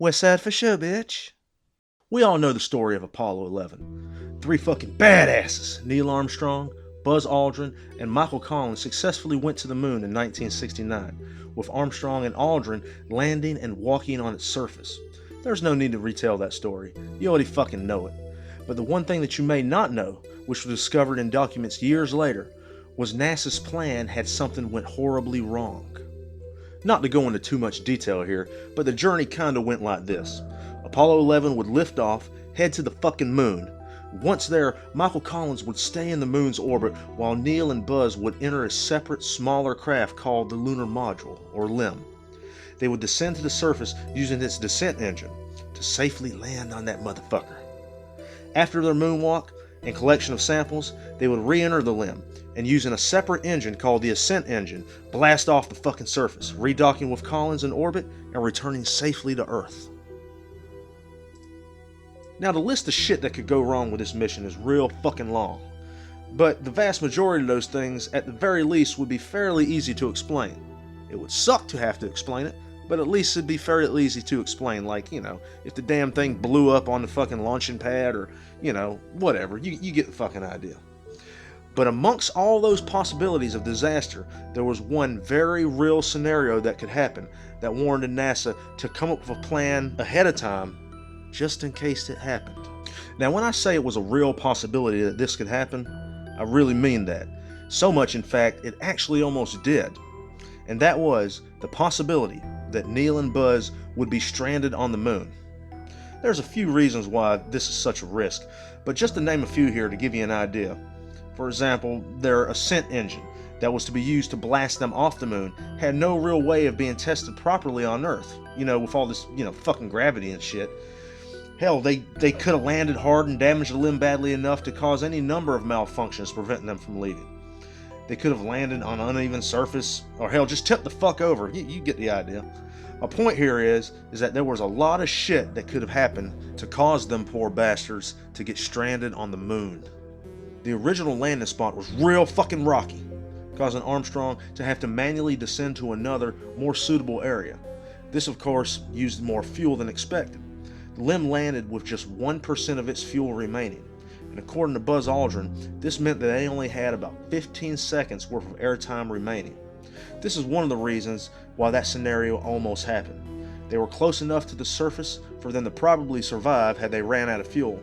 West Side for sure, bitch. We all know the story of Apollo 11. Three fucking badasses, Neil Armstrong, Buzz Aldrin, and Michael Collins successfully went to the moon in 1969, with Armstrong and Aldrin landing and walking on its surface. There's no need to retell that story. You already fucking know it. But the one thing that you may not know, which was discovered in documents years later, was NASA's plan had something went horribly wrong. Not to go into too much detail here, but the journey kinda went like this. Apollo 11 would lift off, head to the fucking moon. Once there, Michael Collins would stay in the moon's orbit while Neil and Buzz would enter a separate, smaller craft called the lunar module, or LEM. They would descend to the surface using its descent engine to safely land on that motherfucker. After their moonwalk and collection of samples, they would re-enter the LEM and using a separate engine called the ascent engine, blast off the fucking surface, redocking with Collins in orbit and returning safely to Earth. Now the list of shit that could go wrong with this mission is real fucking long, but the vast majority of those things at the very least would be fairly easy to explain. It would suck to have to explain it, but at least it'd be fairly easy to explain, like, if the damn thing blew up on the fucking launching pad or, whatever, you get the fucking idea. But amongst all those possibilities of disaster, there was one very real scenario that could happen that warranted NASA to come up with a plan ahead of time just in case it happened. Now when I say it was a real possibility that this could happen, I really mean that. So much in fact, it actually almost did. And that was the possibility that Neil and Buzz would be stranded on the moon. There's a few reasons why this is such a risk, but just to name a few here to give you an idea. For example, their ascent engine that was to be used to blast them off the moon had no real way of being tested properly on Earth, with all this, fucking gravity and shit. Hell, they could have landed hard and damaged the LEM badly enough to cause any number of malfunctions preventing them from leaving. They could have landed on an uneven surface, or hell, just tipped the fuck over. You get the idea. My point here is that there was a lot of shit that could have happened to cause them poor bastards to get stranded on the moon. The original landing spot was real fucking rocky, causing Armstrong to have to manually descend to another, more suitable area. This, of course, used more fuel than expected. The LEM landed with just 1% of its fuel remaining, and according to Buzz Aldrin, this meant that they only had about 15 seconds worth of airtime remaining. This is one of the reasons why that scenario almost happened. They were close enough to the surface for them to probably survive had they ran out of fuel,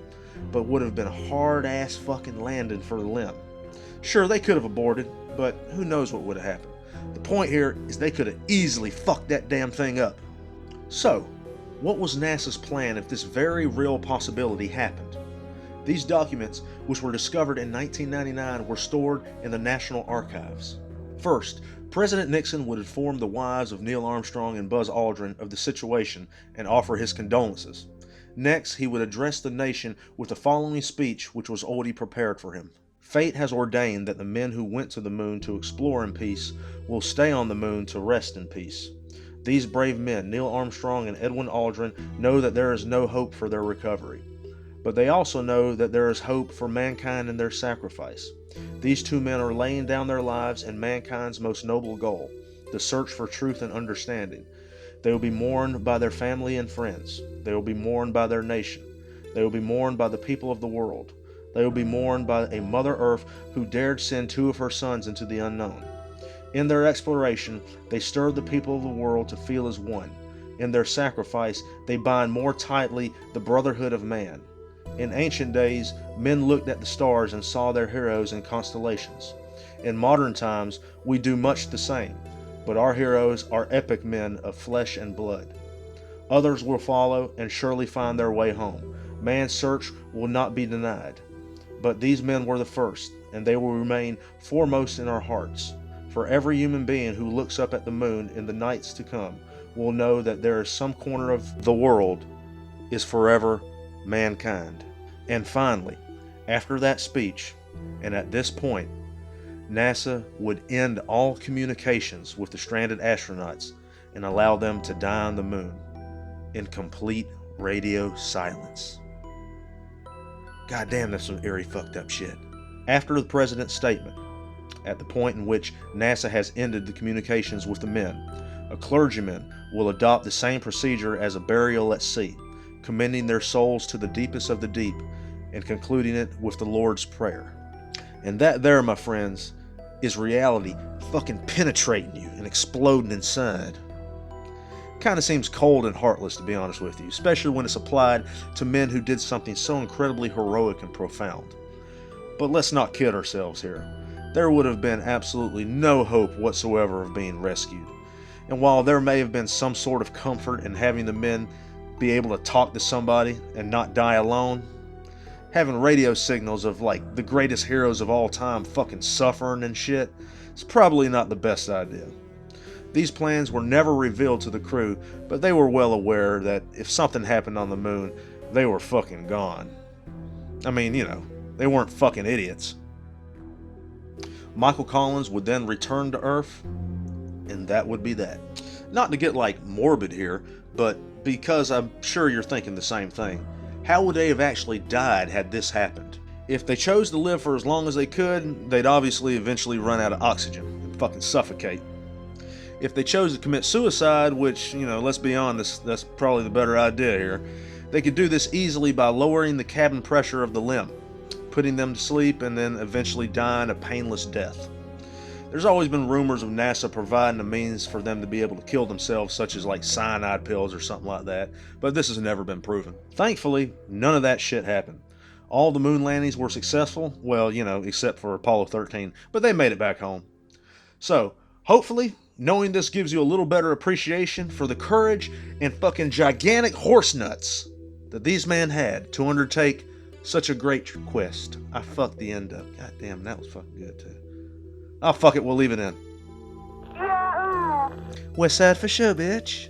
but would have been a hard-ass fucking landing for the LEM. Sure, they could have aborted, but who knows what would have happened. The point here is they could have easily fucked that damn thing up. So, what was NASA's plan if this very real possibility happened? These documents, which were discovered in 1999, were stored in the National Archives. First, President Nixon would inform the wives of Neil Armstrong and Buzz Aldrin of the situation and offer his condolences. Next, he would address the nation with the following speech, which was already prepared for him. Fate has ordained that the men who went to the moon to explore in peace will stay on the moon to rest in peace. These brave men, Neil Armstrong and Edwin Aldrin, know that there is no hope for their recovery. But they also know that there is hope for mankind in their sacrifice. These two men are laying down their lives in mankind's most noble goal, the search for truth and understanding. They will be mourned by their family and friends. They will be mourned by their nation. They will be mourned by the people of the world. They will be mourned by a Mother Earth who dared send two of her sons into the unknown. In their exploration, they stirred the people of the world to feel as one. In their sacrifice, they bind more tightly the brotherhood of man. In ancient days, men looked at the stars and saw their heroes in constellations. In modern times, we do much the same, but our heroes are epic men of flesh and blood. Others will follow and surely find their way home. Man's search will not be denied. But these men were the first, and they will remain foremost in our hearts. For every human being who looks up at the moon in the nights to come will know that there is some corner of the world is forever mankind. And finally, after that speech, and at this point, NASA would end all communications with the stranded astronauts and allow them to die on the moon in complete radio silence. Goddamn, that's some eerie fucked up shit. After the president's statement, at the point in which NASA has ended the communications with the men, a clergyman will adopt the same procedure as a burial at sea, commending their souls to the deepest of the deep and concluding it with the Lord's Prayer. And that there, my friends, is reality fucking penetrating you and exploding inside. Kinda seems cold and heartless, to be honest with you, especially when it's applied to men who did something so incredibly heroic and profound. But let's not kid ourselves here. There would have been absolutely no hope whatsoever of being rescued. And while there may have been some sort of comfort in having the men be able to talk to somebody and not die alone, having radio signals of like the greatest heroes of all time fucking suffering and shit is probably not the best idea. These plans were never revealed to the crew, but they were well aware that if something happened on the moon, they were fucking gone. I mean, you know, they weren't fucking idiots. Michael Collins would then return to Earth, and that would be that. Not to get like morbid here, but because I'm sure you're thinking the same thing. How would they have actually died had this happened? If they chose to live for as long as they could, they'd obviously eventually run out of oxygen and fucking suffocate. If they chose to commit suicide, which, you know, let's be honest, that's probably the better idea here, they could do this easily by lowering the cabin pressure of the limb, putting them to sleep, and then eventually dying a painless death. There's always been rumors of NASA providing a means for them to be able to kill themselves, such as like cyanide pills or something like that, but this has never been proven. Thankfully, none of that shit happened. All the moon landings were successful, well, you know, except for Apollo 13, but they made it back home. So, hopefully, knowing this gives you a little better appreciation for the courage and fucking gigantic horse nuts that these men had to undertake such a great quest. I fucked the end up. God damn, that was fucking good too. Oh, fuck it, we'll leave it in. West Side for sure, bitch.